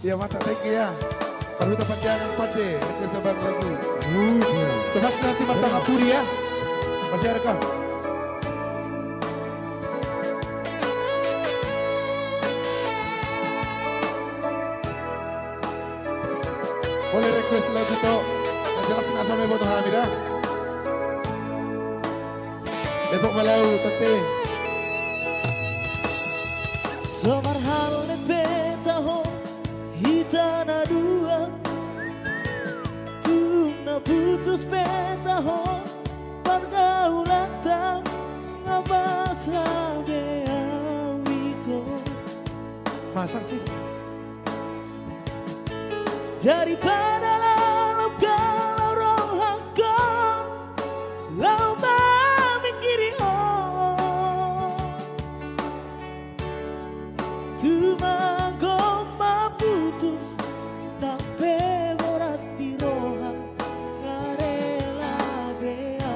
Ya mata thank you ya. Perlu panjangan pade ke sabar lagu. Sebab nanti mata ngapuri ya. Masih ada kah? Boleh request lagu to. Jelas nak sampai foto Hamida. Depok Malau tete. Somarhal petaho hitana dua tuna putus petaho pergaulan tang ngabas rabe awito. Masa sih? Daripada lalap kalau roh aku lau memikiri Tumangoma putus tapi berat di roha ngarela bea.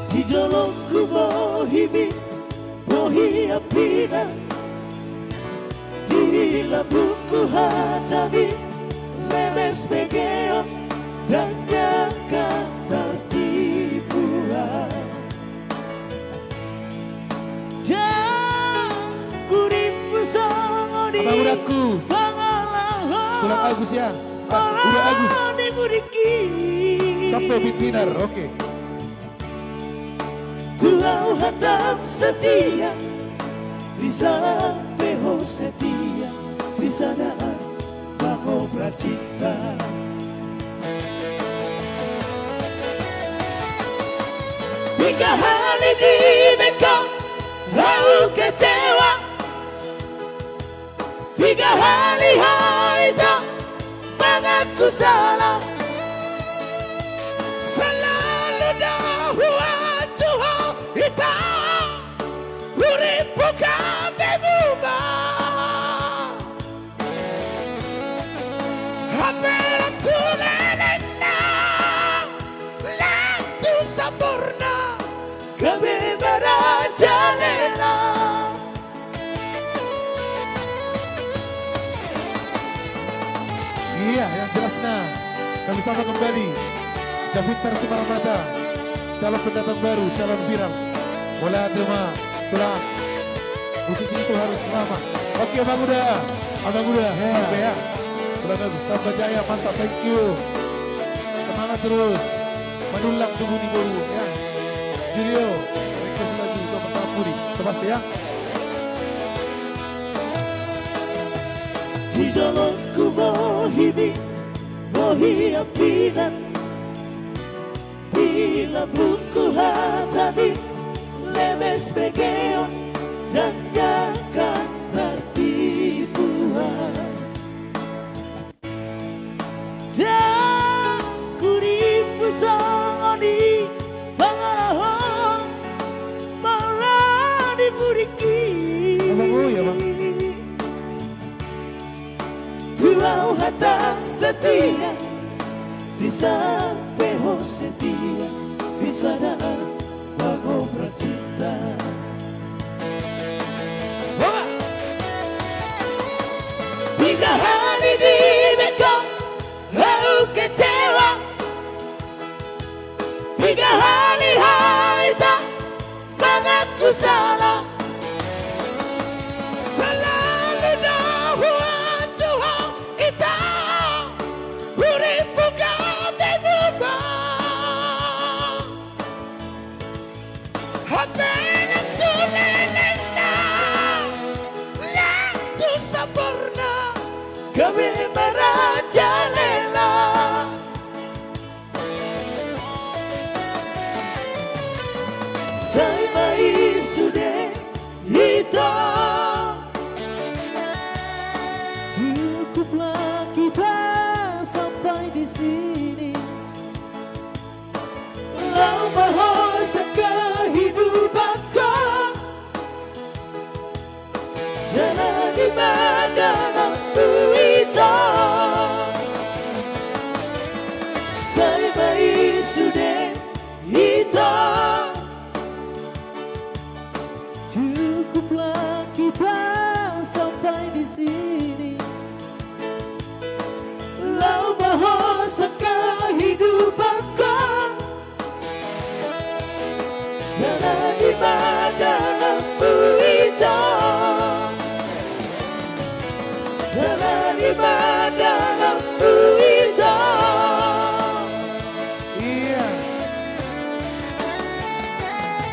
Di jolongku bohibi bohi apina di labuku hatabi lemes begeo dan nyangka tertipuan. Abang Udaku, tulang Agus ya, udah Agus. Sampai Bitinar, oke. Tulau hatam setia, bisa beho setia, bisa daan baho pracinta. Tiga hari di Mekong, lalu kecewa. Tiga hari itu mengaku salah. Selalu dahua cuho kita urip bukan bebuma. Hampir tulelena Lantu sempurna kami berajalela. Iya, yang jelas nah, kami sama kembali. Javitar Simaramata, calon pendatang baru, calon viral. Mulai terima, tulang. Musisi itu harus selamat. Oke, Abang Uda, sampai ya. Tulang Agus, tambah jaya, mantap, thank you. Semangat terus, menulang tubuh di baru, ya. Julio, request lagu untuk pertama pudi, sepasti ya. Di jalanku bohibi, bohi apinan. Di labuku hatabi, lemes begeo dan nyangka tertipuan. Dan kuripu sangoni pangarahon malah dimuriki. Abang, ya Bang. Tulau hatam setia, bisa beho setia, bisa daan bago pracinta. Tiga hari di Mekong, lalu kecewa. Tiga hari itu mengaku salah. Selalu dahua cuho kita urip bukan bebuma. Hampir tulelena Lantu sempurna kami merajalela. Saya mai sudah hitam. Cukuplah kita sampai di sini. Lau bahasa kehidupanku jalan di makanan itu. Saya baik sudah hitam.